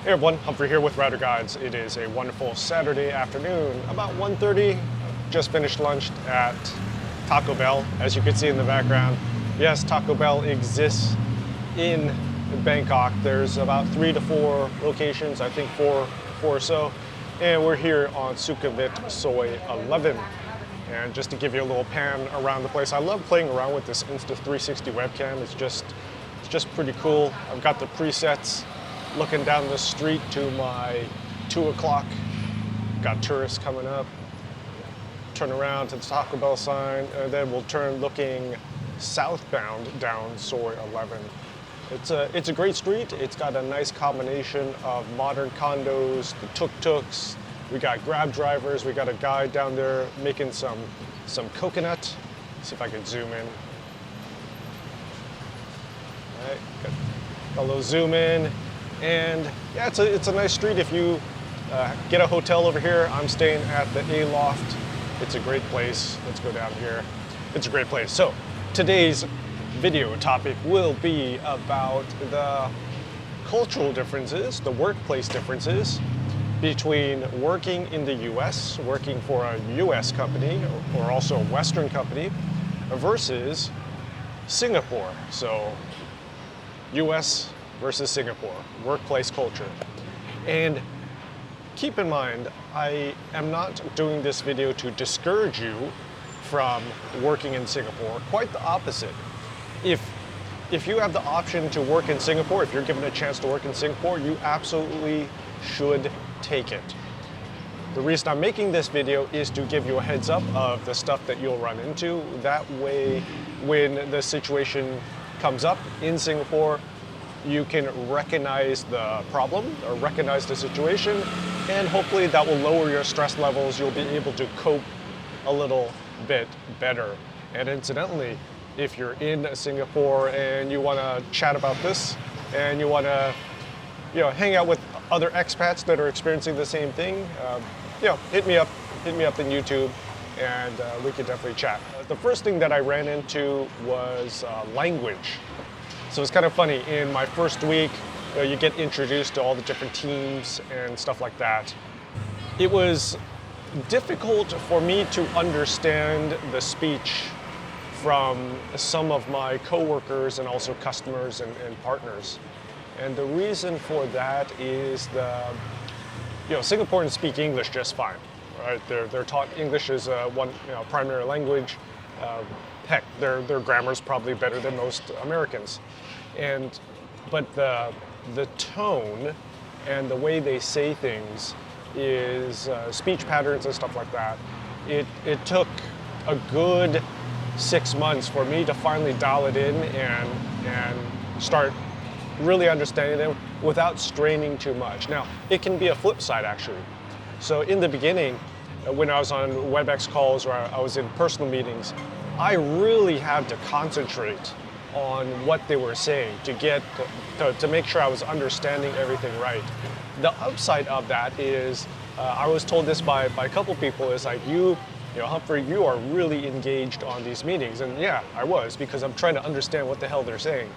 Hey everyone, Humphrey here with Router Guides. It is a wonderful Saturday afternoon, about 1:30. Just finished lunch at Taco Bell, as you can see in the background. Yes, Taco Bell exists in Bangkok. There's about 3 to 4 locations, I think four or so. And we're here on Sukhumvit Soi 11. And just to give you a little pan around the place, I love playing around with this Insta360 webcam. It's just pretty cool. I've got the presets. Looking down the street to my 2 o'clock. Got tourists coming up. Turn around to the Taco Bell sign, and then we'll turn looking southbound down Soi 11. It's a great street. It's got a nice combination of modern condos, the tuk-tuks. We got Grab drivers. We got a guy down there making some coconut. See if I can zoom in. All right, got a little zoom in. And yeah, it's a nice street. If you get a hotel over here, I'm staying at the A Loft. It's a great place. Let's go down here. It's a great place. So today's video topic will be about the cultural differences, the workplace differences between working in the US, working for a US company or also a Western company versus Singapore. So US versus Singapore, workplace culture. And keep in mind, I am not doing this video to discourage you from working in Singapore. Quite the opposite. If you have the option to work in Singapore, if you're given a chance to work in Singapore, you absolutely should take it. The reason I'm making this video is to give you a heads up of the stuff that you'll run into. That way, when the situation comes up in Singapore, you can recognize the problem or recognize the situation, and hopefully that will lower your stress levels. You'll be able to cope a little bit better. And incidentally, if you're in Singapore and you want to chat about this and you want to hang out with other expats that are experiencing the same thing, hit me up in YouTube, and we could definitely chat. The first thing that I ran into was language. So it's kind of funny, in my first week, you get introduced to all the different teams and stuff like that. It was difficult for me to understand the speech from some of my coworkers and also customers and partners. And the reason for that is Singaporeans speak English just fine, right? They're taught English as one primary language. Heck, their grammar is probably better than most Americans. But the tone and the way they say things is speech patterns and stuff like that. It took a good 6 months for me to finally dial it in and start really understanding them without straining too much. Now, it can be a flip side actually. So in the beginning, when I was on WebEx calls or I was in personal meetings, I really had to concentrate on what they were saying to make sure I was understanding everything right. The upside of that is, I was told this by a couple people, is like, Humphrey, you are really engaged on these meetings. And yeah, I was, because I'm trying to understand what the hell they're saying.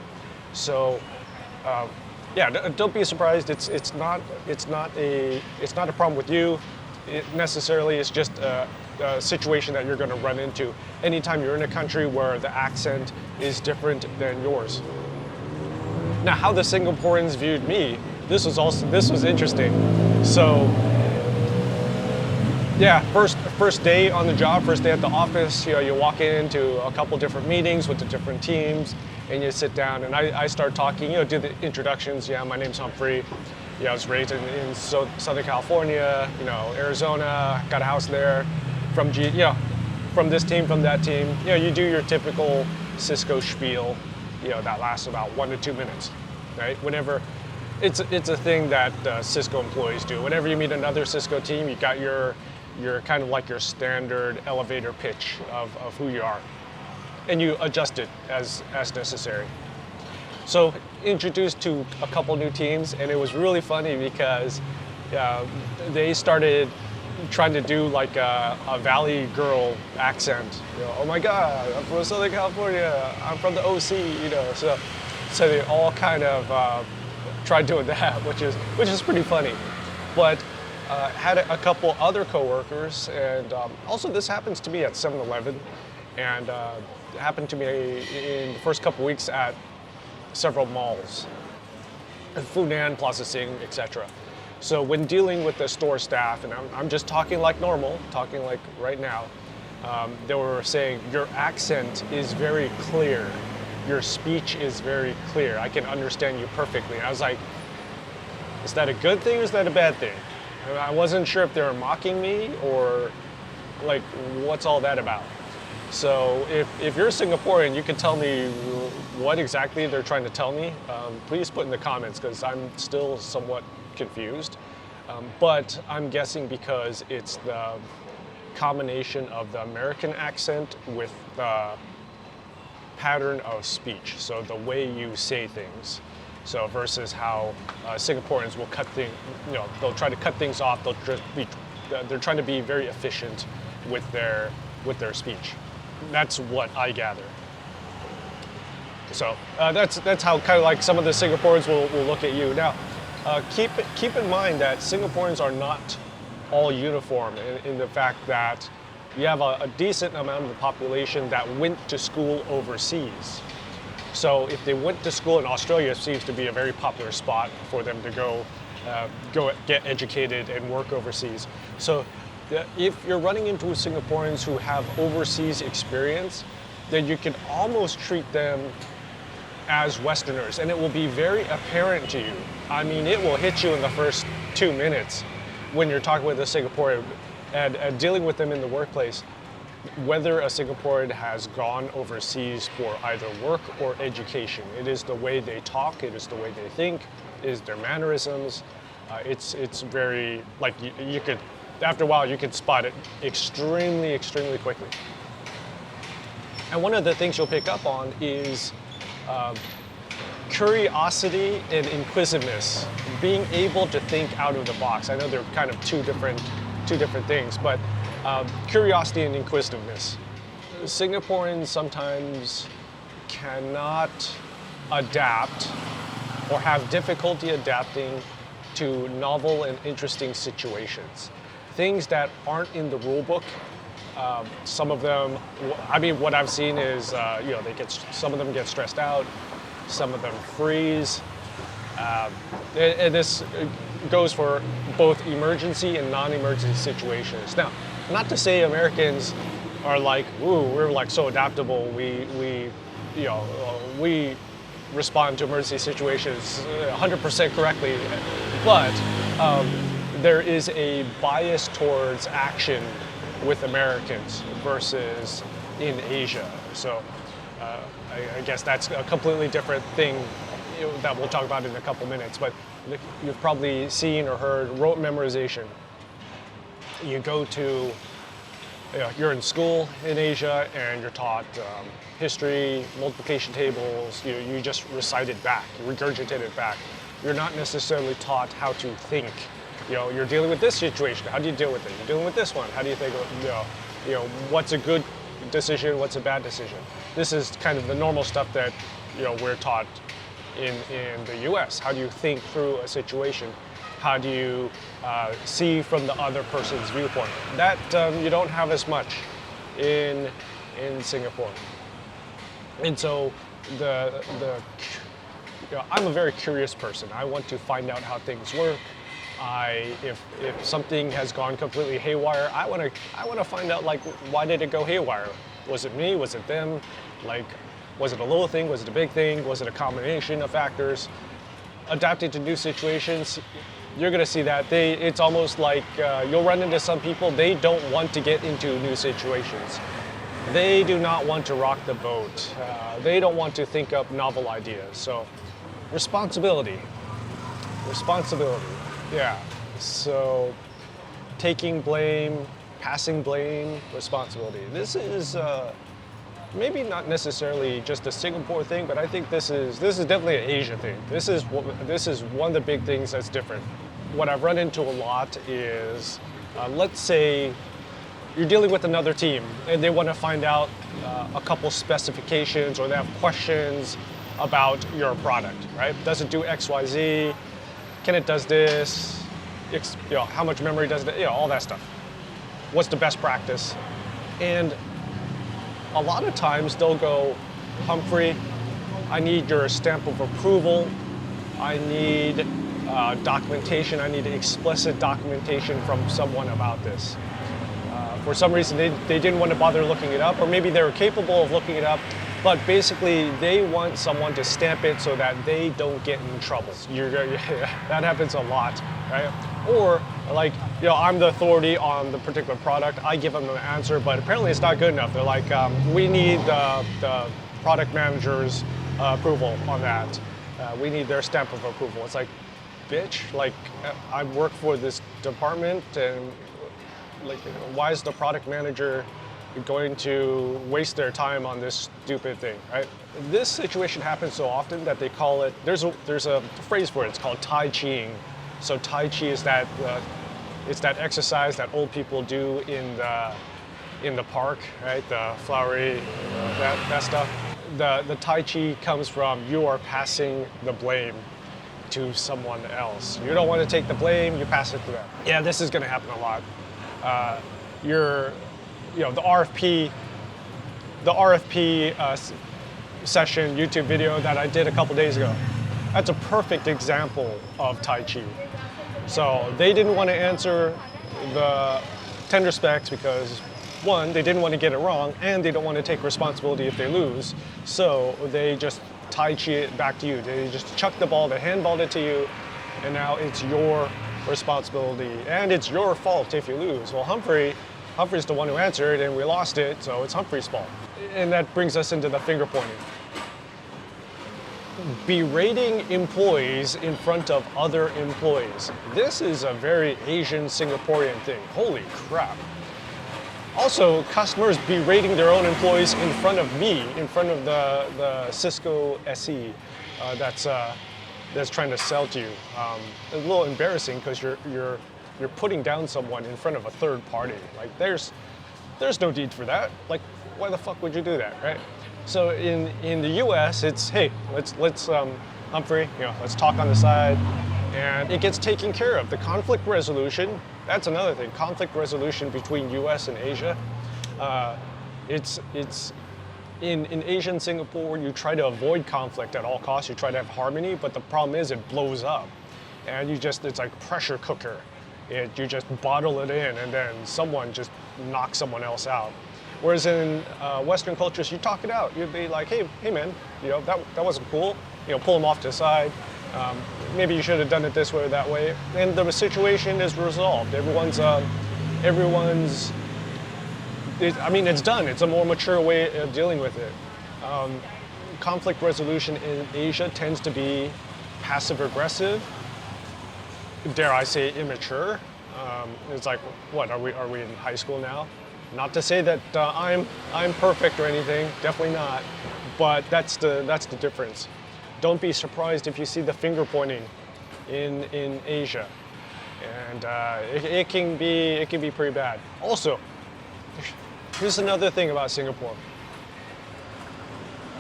So don't be surprised. It's not a problem with you. It necessarily is just a situation that you're going to run into anytime you're in a country where the accent is different than yours. Now, how the Singaporeans viewed me, this was interesting. So yeah, first day on the job, first day at the office, you walk into a couple different meetings with the different teams, and you sit down, and I start talking, do the introductions. Yeah, my name's Humphrey. I was raised in Southern California, Arizona, got a house there. From this team, from that team, you do your typical Cisco spiel, that lasts about 1 to 2 minutes, right? Whenever it's a thing that Cisco employees do. Whenever you meet another Cisco team, you got your kind of like your standard elevator pitch of who you are, and you adjust it as necessary. So introduced to a couple new teams, and it was really funny because they started trying to do like a Valley girl accent. Oh my God, I'm from Southern California. I'm from the OC. So they all kind of tried doing that, which is pretty funny. But had a couple other coworkers, and also this happens to me at 7-Eleven, and it happened to me in the first couple weeks at several malls, Funan, Plaza Sing, etc. So when dealing with the store staff, and I'm just talking like normal, talking like right now, they were saying, your accent is very clear. Your speech is very clear. I can understand you perfectly. And I was like, is that a good thing or is that a bad thing? I wasn't sure if they were mocking me or like, what's all that about? So if you're Singaporean, you can tell me what exactly they're trying to tell me. Please put in the comments because I'm still somewhat confused. But I'm guessing because it's the combination of the American accent with the pattern of speech, so the way you say things. So versus how Singaporeans will cut things, they'll try to cut things off. They're trying to be very efficient with their speech. That's what I gather. So that's how kind of like some of the Singaporeans will look at you. Now, keep in mind that Singaporeans are not all uniform in the fact that you have a decent amount of the population that went to school overseas. So if they went to school in Australia, it seems to be a very popular spot for them to go get educated and work overseas. So if you're running into Singaporeans who have overseas experience, then you can almost treat them as Westerners, and it will be very apparent to you. I mean, it will hit you in the first 2 minutes when you're talking with a Singaporean and dealing with them in the workplace, whether a Singaporean has gone overseas for either work or education. It is the way they talk, it is the way they think, it is their mannerisms. It's very, like you could, after a while, you can spot it extremely quickly. And one of the things you'll pick up on is curiosity and inquisitiveness, being able to think out of the box. I know they're kind of two different things, but curiosity and inquisitiveness. Singaporeans sometimes cannot adapt or have difficulty adapting to novel and interesting situations. Things that aren't in the rule book. Some of them, I mean, what I've seen is, some of them get stressed out, some of them freeze. And this goes for both emergency and non-emergency situations. Now, not to say Americans are like, ooh, we're like so adaptable. We respond to emergency situations 100% correctly, but there is a bias towards action with Americans versus in Asia. So I guess that's a completely different thing that we'll talk about in a couple minutes, but you've probably seen or heard rote memorization. You go to, you're in school in Asia and you're taught history, multiplication tables, you just recite it back, you regurgitate it back. You're not necessarily taught how to think. You're dealing with this situation, how do you deal with it? You're dealing with this one, how do you think, what's a good decision, what's a bad decision? This is kind of the normal stuff that, we're taught in the US. How do you think through a situation? How do you see from the other person's viewpoint? That you don't have as much in Singapore. And so I'm a very curious person. I want to find out how things work. If something has gone completely haywire, I want to find out, like, why did it go haywire? Was it me? Was it them? Like, was it a little thing? Was it a big thing? Was it a combination of factors? Adapting to new situations, you're going to see that it's almost like you'll run into some people, they don't want to get into new situations. They do not want to rock the boat. They don't want to think up novel ideas. So responsibility, yeah. So taking blame, passing blame, responsibility. This is maybe not necessarily just a Singapore thing, but I think this is definitely an Asia thing. This is one of the big things that's different. What I've run into a lot is, let's say you're dealing with another team and they want to find out a couple specifications, or they have questions about your product, right? Does it do X, Y, Z? Can it does this? How much memory does it? All that stuff. What's the best practice? And a lot of times they'll go, Humphrey, I need your stamp of approval. I need documentation. I need explicit documentation from someone about this. For some reason, they didn't want to bother looking it up, or maybe they were capable of looking it up, but basically they want someone to stamp it so that they don't get in trouble. That happens a lot, right? Or like, I'm the authority on the particular product. I give them an answer, but apparently it's not good enough. They're like, we need the product manager's approval on that. We need their stamp of approval. It's like, bitch, like I work for this department, and like, why is the product manager going to waste their time on this stupid thing, right? This situation happens so often that they call it, there's a phrase for it, it's called Tai Chiing. So Tai Chi is that, it's that exercise that old people do in the park, right? The flowery, that stuff. The Tai Chi comes from you are passing the blame to someone else. You don't want to take the blame, you pass it to them. Yeah, this is gonna happen a lot. The RFP session YouTube video that I did a couple days ago, that's a perfect example of Tai Chi. So they didn't want to answer the tender specs because, one, they didn't want to get it wrong, and they don't want to take responsibility if they lose. So they just Tai Chi it back to you. They just chuck the ball, they handballed it to you, and now it's your responsibility, and it's your fault if you lose. Well, Humphrey's the one who answered, and we lost it, so it's Humphrey's fault. And that brings us into the finger pointing. Berating employees in front of other employees. This is a very Asian Singaporean thing. Holy crap. Also, customers berating their own employees in front of me, in front of the Cisco SE that's trying to sell to you. A little embarrassing because you're putting down someone in front of a third party. Like there's no need for that. Like, why the fuck would you do that, right? So in the U.S., it's, hey, let's Humphrey, let's talk on the side, and it gets taken care of. The conflict resolution, that's another thing. Conflict resolution between U.S. and Asia. It's in Asia and Singapore, you try to avoid conflict at all costs. You try to have harmony, but the problem is it blows up, and it's like pressure cooker. You just bottle it in, and then someone just knocks someone else out. Whereas in Western cultures, you talk it out. You'd be like, hey man, that wasn't cool. Pull them off to the side. Maybe you should have done it this way or that way. And the situation is resolved. It's done. It's a more mature way of dealing with it. Conflict resolution in Asia tends to be passive aggressive. Dare I say immature? It's like, what are we in high school now? Not to say that I'm perfect or anything, definitely not. But that's the difference. Don't be surprised if you see the finger pointing in Asia, and it can be pretty bad. Also, here's another thing about Singapore.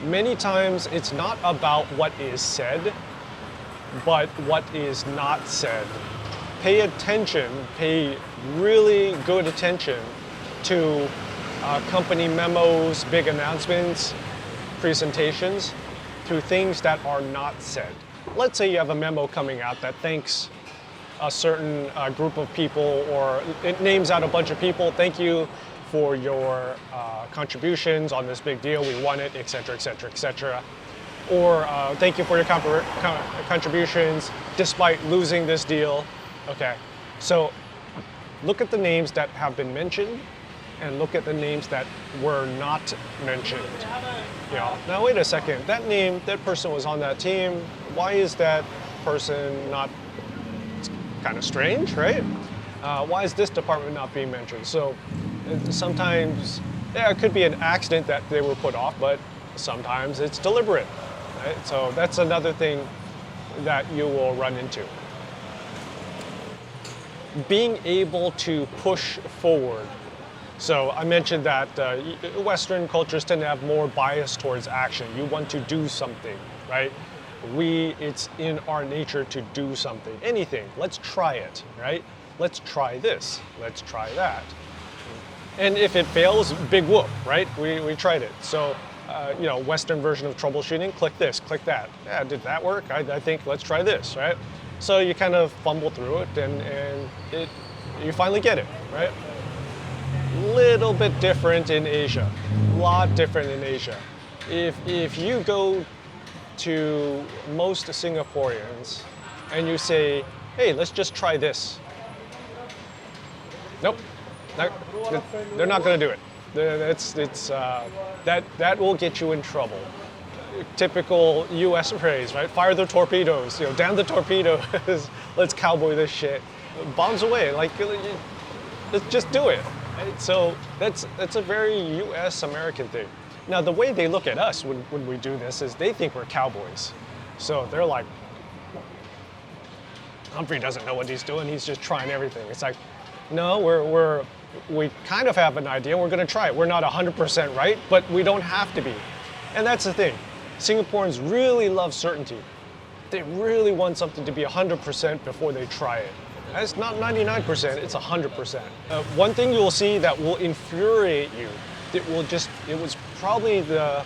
Many times it's not about what is said, but what is not said. Pay really good attention to company memos, big announcements, presentations, to things that are not said. Let's say you have a memo coming out that thanks a certain group of people, or it names out a bunch of people. Thank you for your contributions on this big deal. We won it, et cetera, et cetera, et cetera. Or thank you for your contributions despite losing this deal. Okay, so look at the names that have been mentioned and look at the names that were not mentioned. Now wait a second, that person was on that team. Why is that person not? It's kind of strange, right? Why is this department not being mentioned? So sometimes, it could be an accident that they were put off, but sometimes it's deliberate, right? So that's another thing that you will run into. Being able to push forward. So I mentioned that Western cultures tend to have more bias towards action. You want to do something, right? It's in our nature to do something, anything. Let's try it, right? Let's try this. Let's try that. And if it fails, big whoop, right? We tried it. So, Western version of troubleshooting, click this, click that. Yeah, did that work? I think let's try this, right? So you kind of fumble through it and you finally get it, right? Little bit different in Asia, a lot different in Asia. If you go to most Singaporeans and you say, hey, let's just try this. Nope, they're not going to do it. That will get you in trouble. Typical U.S. phrase, right? Fire the torpedoes, damn the torpedoes. Let's cowboy this shit. Bombs away, let's just do it. Right? So that's a very U.S. American thing. Now the way they look at us when we do this is they think we're cowboys. So they're like, Humphrey doesn't know what he's doing. He's just trying everything. It's like, no, we kind of have an idea. We're going to try it. We're not 100% right, but we don't have to be. And that's the thing. Singaporeans really love certainty. They really want something to be 100% before they try it. And it's not 99%, it's 100%. One thing you'll see that will infuriate you, it was probably the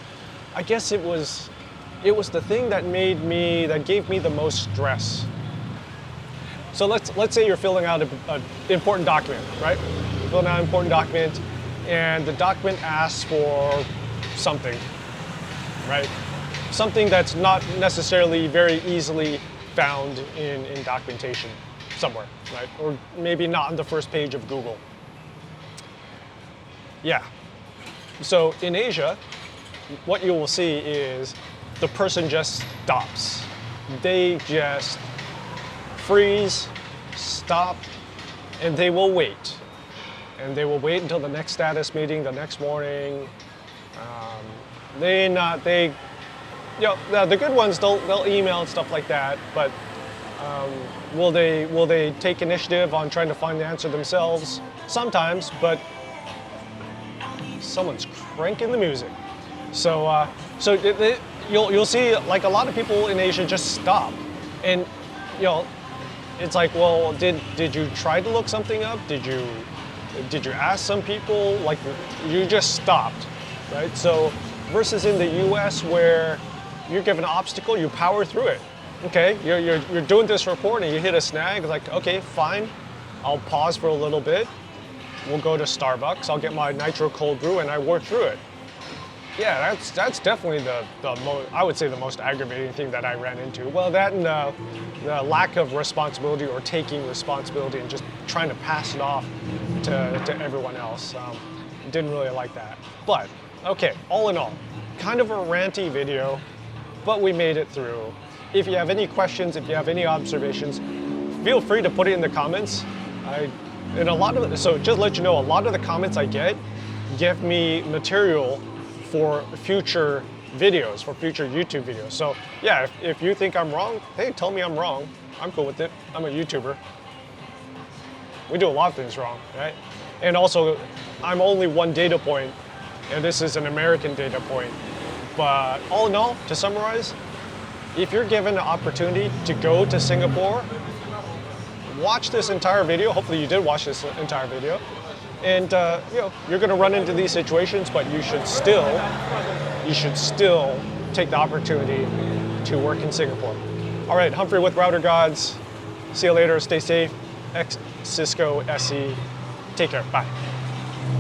thing that gave me the most stress. So let's say you're filling out an important document, right? You're filling out an important document, and the document asks for something, right? Something that's not necessarily very easily found in documentation somewhere, right? Or maybe not on the first page of Google. Yeah. So in Asia, what you will see is the person just stops. They just freeze, stop, and they will wait. And they will wait until the next status meeting the next morning. The good ones, they'll email and stuff like that, but will they take initiative on trying to find the answer themselves? Sometimes, but someone's cranking the music. So you'll see like a lot of people in Asia just stop, and it's like, well, did you try to look something up? Did you ask some people? Like, you just stopped, right? So versus in the U.S. where you're given an obstacle, you power through it. Okay, you're doing this report and you hit a snag. Like, okay, fine, I'll pause for a little bit. We'll go to Starbucks. I'll get my nitro cold brew and I work through it. Yeah, that's definitely I would say the most aggravating thing that I ran into. Well, that and the lack of responsibility or taking responsibility and just trying to pass it off to everyone else. Didn't really like that. But okay, all in all, kind of a ranty video, but we made it through. If you have any questions, if you have any observations, feel free to put it in the comments. So just let you know, a lot of the comments I get give me material for future videos, for future YouTube videos. So yeah, if you think I'm wrong, hey, tell me I'm wrong. I'm cool with it. I'm a YouTuber. We do a lot of things wrong, right? And also, I'm only one data point, and this is an American data point. But all in all, to summarize, if you're given the opportunity to go to Singapore, watch this entire video. Hopefully you did watch this entire video. And you're going to run into these situations, but you should still take the opportunity to work in Singapore. All right, Humphrey with Router Gods. See you later. Stay safe. Cisco SE. Take care. Bye.